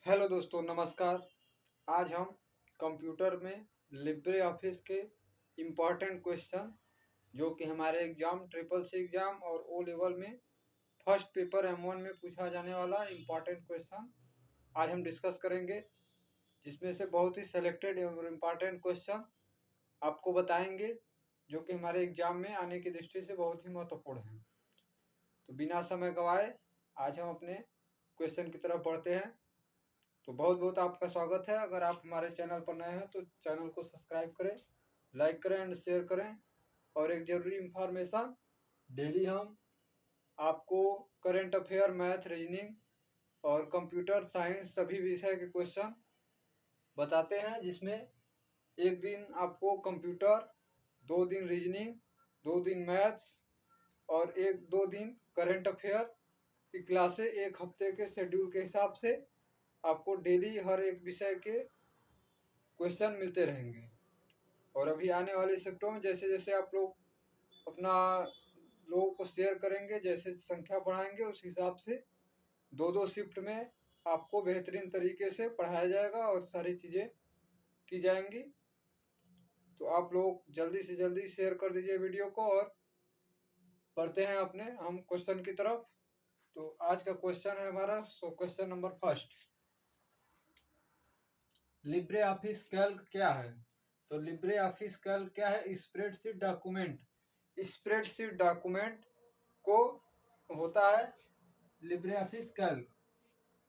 Hello दोस्तों, नमस्कार। आज हम कंप्यूटर में लिब्रे ऑफिस के इम्पॉर्टेंट क्वेश्चन जो कि हमारे एग्ज़ाम ट्रिपल सी एग्ज़ाम और ओ लेवल में फर्स्ट पेपर M1 में पूछा जाने वाला इम्पॉर्टेंट क्वेश्चन आज हम डिस्कस करेंगे, जिसमें से बहुत ही सेलेक्टेड और इम्पॉर्टेंट क्वेश्चन आपको बताएंगे जो कि हमारे एग्ज़ाम में आने की दृष्टि से बहुत ही महत्वपूर्ण हैं। तो बिना समय गंवाए आज हम अपने क्वेश्चन की तरफ बढ़ते हैं। तो बहुत बहुत आपका स्वागत है। अगर आप हमारे चैनल पर नए हैं तो चैनल को सब्सक्राइब करें, लाइक करें एंड शेयर करें। और एक ज़रूरी इंफॉर्मेशन, डेली हम आपको करंट अफेयर, मैथ, रीजनिंग और कंप्यूटर साइंस सभी विषय के क्वेश्चन बताते हैं, जिसमें एक दिन आपको कंप्यूटर, 2 दिन रीजनिंग, 2 दिन मैथ्स और 1-2 दिन करंट अफेयर की क्लासें एक हफ्ते के शेड्यूल के हिसाब से आपको डेली हर एक विषय के क्वेश्चन मिलते रहेंगे। और अभी आने वाले शिफ्टों में जैसे जैसे आप लोग अपना लोगों को शेयर करेंगे, जैसे संख्या बढ़ाएंगे, उस हिसाब से 2-2 शिफ्ट में आपको बेहतरीन तरीके से पढ़ाया जाएगा और सारी चीज़ें की जाएंगी। तो आप लोग जल्दी से जल्दी शेयर कर दीजिए वीडियो को और पढ़ते हैं अपने हम क्वेश्चन की तरफ। तो आज का क्वेश्चन है हमारा, so question number first, Libre office Calc क्या है? तो लिब्रे ऑफिस कैल्क क्या है? Spreadsheet document. स्प्रेडशीट डॉक्यूमेंट को होता है Libre office Calc.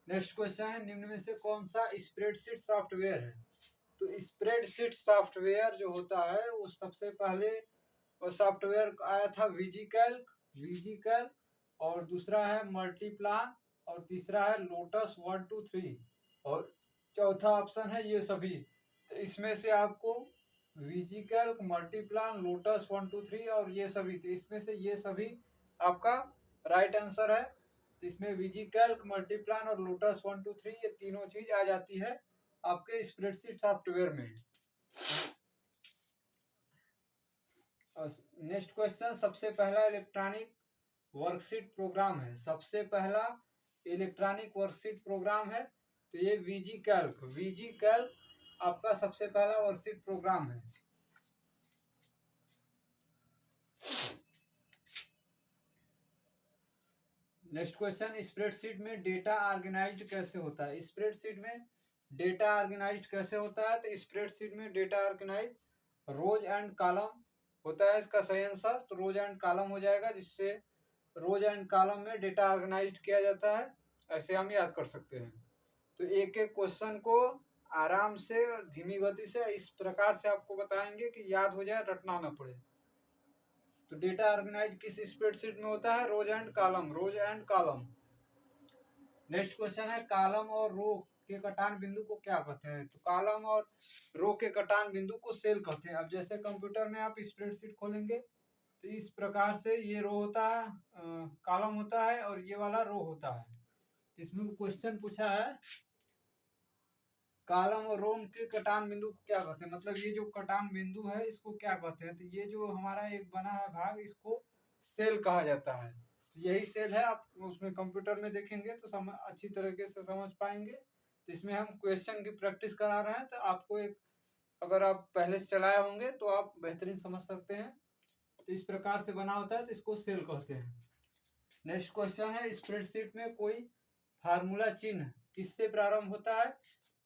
Next question है, निम्न में से कौन सा स्प्रेडशीट सॉफ्टवेयर है? तो स्प्रेडशीट सॉफ्टवेयर जो होता है वो सबसे पहले वो सॉफ्टवेयर आया था वीजी कैल्क, और दूसरा है मल्टीप्लान, और तीसरा है लोटस 123, और चौथा ऑप्शन है ये सभी। तो इसमें से आपको वीजी कैल्क, मल्टीप्लान, लोटस 123 और ये सभी, तो इसमें से ये सभी आपका राइट आंसर है। तो इसमें वीजी कैल्क, मल्टीप्लान और लोटस 123 ये तीनों चीज आ जाती है आपके स्प्रेडशीट सॉफ्टवेयर में। नेक्स्ट क्वेश्चन, सबसे पहला इलेक्ट्रॉनिक वर्कशीट प्रोग्राम है, सबसे पहला इलेक्ट्रॉनिक वर्कशीट प्रोग्राम है तो ये वीजी कैल्क आपका सबसे पहला वर्कशीट प्रोग्राम है। नेक्स्ट क्वेश्चन, स्प्रेडशीट में डेटा ऑर्गेनाइज्ड कैसे होता है? स्प्रेडशीट में डेटा ऑर्गेनाइज्ड कैसे होता है? तो स्प्रेडशीट में data organise rows and column होता है इसका सही आंसर। तो रोज एंड कॉलम हो जाएगा, जिससे रोज एंड कॉलम में डेटा ऑर्गेनाइज्ड किया जाता है, ऐसे हम याद कर सकते हैं। तो एक एक क्वेश्चन को आराम से धीमी गति से इस प्रकार से आपको बताएंगे कि याद हो जाए, रटना ना पड़े। तो डेटा ऑर्गेनाइज किस स्प्रेडशीट में होता है? रोज एंड कॉलम। नेक्स्ट क्वेश्चन है, कॉलम और रो के कटान बिंदु को क्या कहते हैं? तो कॉलम और रो के कटान बिंदु को सेल कहते हैं। अब जैसे कंप्यूटर में आप स्प्रेडशीट खोलेंगे तो इस प्रकार से ये रो होता है, कॉलम होता है, और ये वाला रो होता है। इसमें क्वेश्चन पूछा है कॉलम और रो के कटान बिंदु को क्या कहते हैं, मतलब ये जो कटान बिंदु है इसको क्या कहते हैं? तो ये जो हमारा एक बना है भाग, इसको सेल कहा जाता है। तो यही सेल है, आप उसमें कंप्यूटर में देखेंगे तो अच्छी तरीके से समझ पाएंगे। तो इसमें हम क्वेश्चन की प्रैक्टिस करा रहे हैं, तो आपको एक, अगर आप पहले से चलाए होंगे तो आप बेहतरीन समझ सकते हैं। तो इस प्रकार से बना होता है, तो इसको सेल कहते हैं। नेक्स्ट क्वेश्चन है, स्प्रेडशीट में कोई फार्मूला चिन्ह किससे प्रारंभ होता है?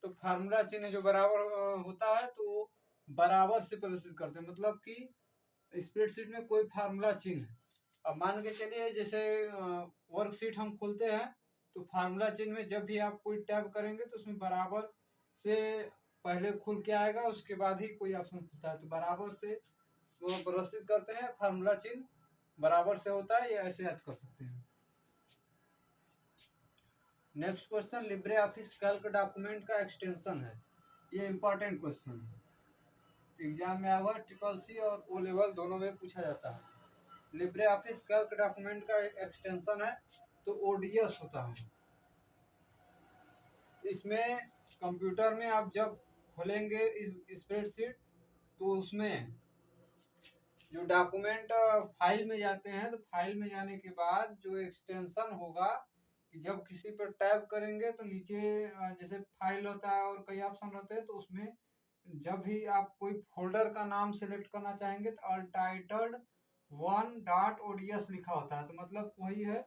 तो फार्मूला चिन्ह जो बराबर होता है तो वो बराबर से प्रदर्शित करते हैं, मतलब कि स्प्रेडशीट में कोई फार्मूला चिन्ह, अब मान के चलिए जैसे वर्कशीट हम खोलते हैं तो फार्मूला चिन्ह में जब भी आप कोई टैब करेंगे तो उसमें बराबर से पहले खुल के आएगा, उसके बाद ही कोई ऑप्शन खुलता है। तो बराबर से वो प्रदर्शित करते हैं, फार्मूला चिन्ह बराबर से होता है, ये ऐसे याद कर सकते हैं। Next question, Libre office Calc document का एक्सटेंशन है, ये इंपॉर्टेंट क्वेश्चन है, एग्जाम में आवर ट्रिपल सी और ओ लेवल दोनों में पूछा जाता है। लिब्रे ऑफिस कैल्क डॉक्यूमेंट का एक्सटेंशन है तो ओडीएस होता है। इसमें कंप्यूटर में आप जब खोलेंगे इस स्प्रेडशीट तो उसमें जो डॉक्यूमेंट फाइल में जाते हैं, तो फाइल में जाने के बाद जो एक्सटेंशन होगा कि जब किसी पर टैप करेंगे तो नीचे जैसे फाइल होता है और कई ऑप्शन होते हैं, तो उसमें जब भी आप कोई फोल्डर का नाम सेलेक्ट करना चाहेंगे तो अनटाइटल्ड 1.ods लिखा होता है। तो मतलब वही है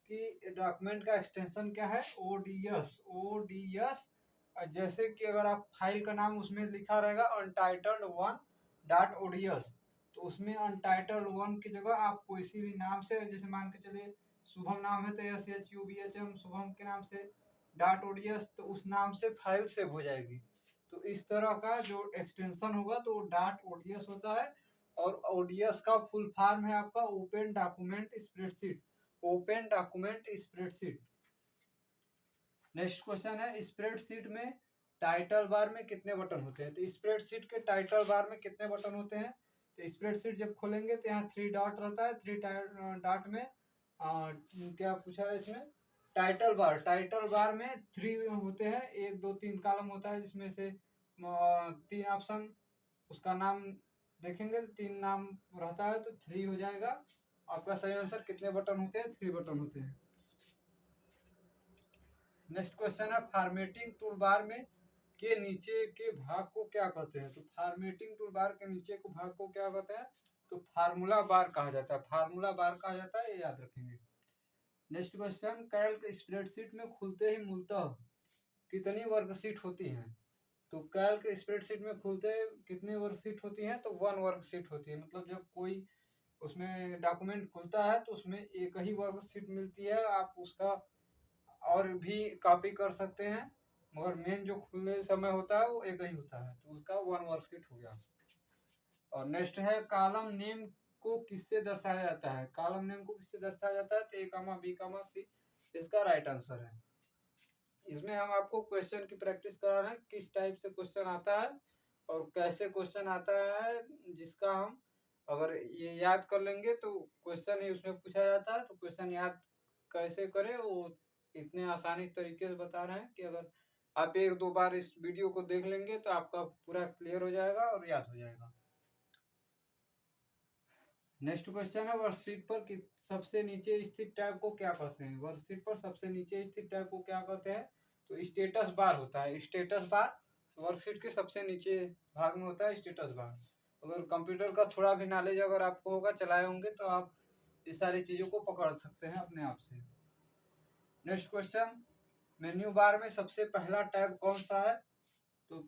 कि डॉक्यूमेंट का एक्सटेंशन क्या है, ओडीएस। जैसे कि अगर आप फाइल का नाम उसमें लिखा रहेगा अनटाइटल्ड 1.ods, तो उसमें अनटाइटल्ड 1 की जगह आप किसी भी नाम से, जैसे मान के चलिए शुभम नाम है तो SHUBHM शुभम के नाम से .ods, तो उस नाम से फाइल सेव हो जाएगी। तो इस तरह का जो एक्सटेंशन होगा तो .ods होता है। और ओडीएस का फुल फॉर्म है आपका open document spreadsheet, open document spreadsheet. Next question है स्प्रेडशीट में टाइटल बार में कितने बटन होते हैं। तो स्प्रेडशीट के टाइटल बार में कितने बटन होते हैं, तो स्प्रेडशीट जब खोलेंगे तो यहाँ 3 डॉट रहता है, 3 डॉट में क्या पूछा है इसमें, टाइटल बार में 3 होते हैं, 1 2 3 कॉलम होता है, जिसमें से 3 ऑप्शन उसका नाम देखेंगे तो 3 नाम रहता है, तो 3 हो जाएगा आपका सही आंसर। कितने बटन होते हैं, 3 बटन होते हैं। नेक्स्ट क्वेश्चन है फॉर्मेटिंग टूल बार में के नीचे के भाग को क्या कहते हैं। तो फॉर्मेटिंग टूल बार के नीचे के भाग को क्या कहते हैं, तो फार्मूला बार कहा जाता है, फार्मूला बार कहा जाता है, ये याद रखेंगे। नेक्स्ट क्वेश्चन कैल्क स्प्रेडशीट में खुलते ही मूलतः कितनी वर्कशीट होती हैं। तो कैल्क स्प्रेडशीट में खुलते कितनी वर्कशीट होती हैं, तो 1 वर्कशीट होती है। मतलब जब कोई उसमें डॉक्यूमेंट खुलता है तो उसमें एक ही वर्कशीट मिलती है, आप उसका और भी कॉपी कर सकते हैं, मगर मेन जो खुलने समय होता है वो एक ही होता है, तो उसका 1 वर्कशीट हो गया। और नेक्स्ट है कॉलम नेम को किससे दर्शाया जाता है। कॉलम नेम को किससे दर्शाया जाता है, तो A, B, C इसका राइट आंसर है। इसमें हम आपको क्वेश्चन की प्रैक्टिस करा रहे हैं, किस टाइप से क्वेश्चन आता है और कैसे क्वेश्चन आता है, जिसका हम अगर ये याद कर लेंगे तो क्वेश्चन ही उसमें पूछा जाता है। तो क्वेश्चन याद कैसे करें वो इतने आसानी तरीके से बता रहे हैं कि अगर आप 1 2 बार इस वीडियो को देख लेंगे तो आपका पूरा क्लियर हो जाएगा और याद हो जाएगा। नेक्स्ट क्वेश्चन है वर्कशीट पर सबसे नीचे स्थित टैब को क्या कहते हैं। वर्कशीट पर सबसे नीचे स्थित टैब को क्या कहते हैं, तो स्टेटस बार होता है। स्टेटस बार वर्कशीट के सबसे नीचे भाग में होता है स्टेटस बार। अगर कंप्यूटर का थोड़ा भी नॉलेज अगर आपको होगा, चलाए होंगे, तो आप इस सारी चीज़ों को पकड़ सकते हैं अपने आप से। नेक्स्ट क्वेश्चन मेन्यू बार में सबसे पहला टैब कौन सा है। तो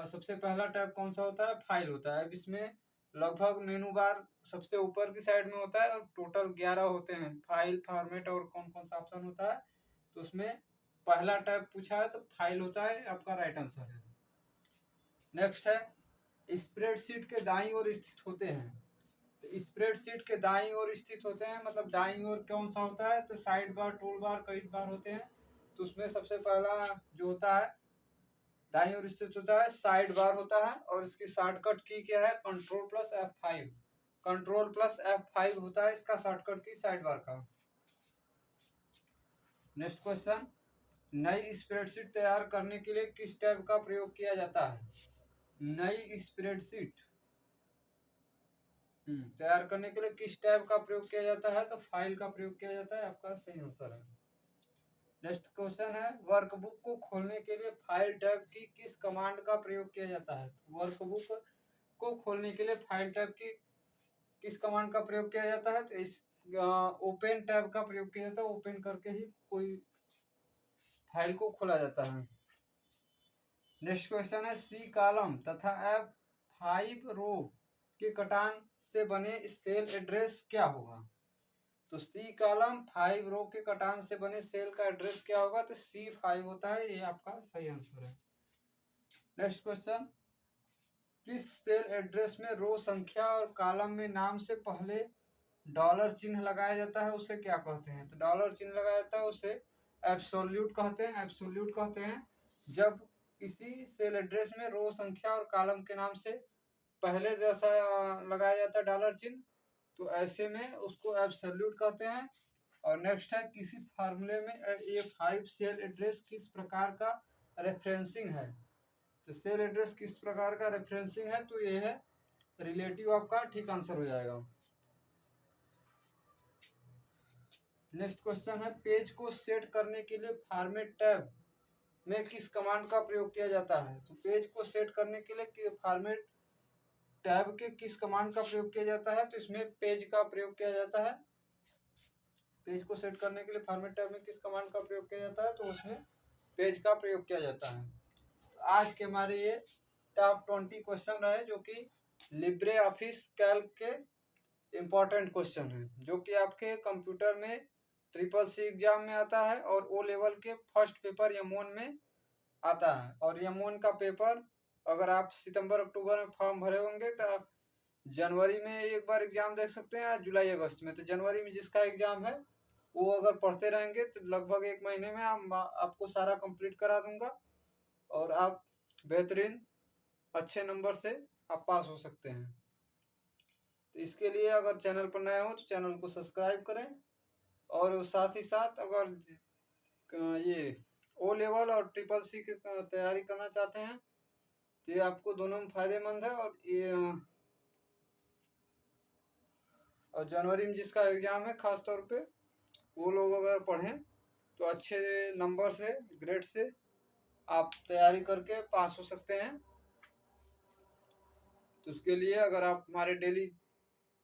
सबसे पहला टैब कौन सा होता है, फाइल होता है। अब इसमें लगभग मेनू बार सबसे ऊपर की साइड में होता है और टोटल 11 होते हैं, फाइल फॉर्मेट और कौन कौन सा ऑप्शन होता है। तो उसमें पहला टैब पूछा है तो फाइल होता है, आपका राइट आंसर है। नेक्स्ट है स्प्रेडशीट के दाईं ओर स्थित होते हैं। तो स्प्रेडशीट के दाईं ओर स्थित होते हैं, मतलब दाईं ओर कौन सा होता है, तो साइड बार, टूल बार, कई बार होते हैं। तो उसमें सबसे पहला जो होता है दाईं ओर स्थित होता है साइड बार होता है, और इसकी शॉर्टकट की क्या है, Ctrl+F5। Ctrl+F5 होता है इसका शॉर्टकट की साइड बार का। नेक्स्ट क्वेश्चन नई स्प्रेडशीट तैयार करने के लिए किस टैब का प्रयोग किया जाता है। नई स्प्रेडशीट तैयार करने के लिए किस टैब का प्रयोग किया जाता है, तो फाइल का प्रयोग किया जाता है, आपका सही आंसर है। नेक्स्ट क्वेश्चन है वर्कबुक को खोलने के लिए फाइल टैब की किस कमांड का प्रयोग किया जाता है। वर्कबुक को खोलने के लिए फाइल टैब की किस कमांड का प्रयोग किया जाता है, तो इस ओपन टैब का प्रयोग किया जाता है। ओपन करके ही कोई फाइल को खोला जाता है। नेक्स्ट क्वेश्चन है सी कॉलम तथा F5 रो के कटान से बने सेल एड्रेस क्या होगा। तो सी कॉलम 5 रो के कटान से बने सेल का एड्रेस क्या होगा, तो C5 होता है, ये आपका सही आंसर है। नेक्स्ट क्वेश्चन किस सेल एड्रेस में रो संख्या और कॉलम में नाम से पहले डॉलर चिन्ह लगाया जाता है, उसे क्या कहते हैं। तो डॉलर चिन्ह लगाया जाता है उसे एब्सोल्यूट कहते हैं। एब्सोल्यूट कहते हैं जब किसी सेल एड्रेस में रो संख्या और कॉलम के नाम से पहले जैसा लगाया जाता है डॉलर चिन्ह, तो ऐसे में उसको एब्सोल्यूट कहते हैं। और नेक्स्ट है किसी फार्मूले में A5 सेल एड्रेस किस प्रकार का रेफरेंसिंग है। तो सेल एड्रेस किस प्रकार का रेफरेंसिंग है, तो ये है रिलेटिव, आपका ठीक आंसर हो जाएगा। नेक्स्ट क्वेश्चन है, पेज को सेट करने के लिए फॉर्मेट टैब में किस कमांड का प्रयोग किया जाता है? तो पेज को सेट करने के लिए फॉर्मेट टैब के किस कमांड का प्रयोग किया जाता है? तो इसमें पेज का प्रयोग किया जाता है। पेज को सेट करने के लिए फॉर्मेट टैब में किस कमांड का प्रयोग किया जाता है? तो उसमें पेज का प्रयोग किया जाता है। तो आज के हमारे ये टॉप 20 क्वेश्चन रहे जो कि लिब्रे ऑफिस कैल्क के इम्पोर्टेंट क्वेश्चन है, जो कि आपके कंप्यूटर में CCC एग्जाम में आता है और ओ लेवल के फर्स्ट पेपर M1 में आता है। और M1 का पेपर अगर आप सितंबर अक्टूबर में फॉर्म भरे होंगे तो आप जनवरी में एक बार एग्जाम देख सकते हैं या जुलाई अगस्त में। तो जनवरी में जिसका एग्जाम है वो अगर पढ़ते रहेंगे तो लगभग 1 महीने में आपको सारा कंप्लीट करा दूंगा और आप बेहतरीन अच्छे नंबर से आप पास हो सकते हैं। तो इसके लिए अगर चैनल पर नए हो तो चैनल को सब्सक्राइब करें, और साथ ही साथ अगर ये ओ लेवल और CCC की तैयारी करना चाहते हैं तो ये आपको दोनों में फायदेमंद है। और जनवरी में जिसका एग्जाम है खास तौर पे वो लोग अगर पढ़ें तो अच्छे नंबर से ग्रेड से आप तैयारी करके पास हो सकते हैं। तो उसके लिए अगर आप हमारे डेली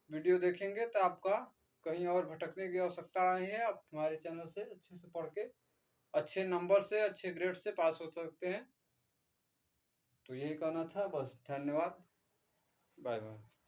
वीडियो देखेंगे तो आपका कहीं और भटकने की आवश्यकता नहीं है। आप हमारे चैनल से अच्छे से पढ़ के अच्छे नंबर से अच्छे ग्रेड से पास हो सकते हैं। तो यही कहना था, बस। धन्यवाद, बाय बाय।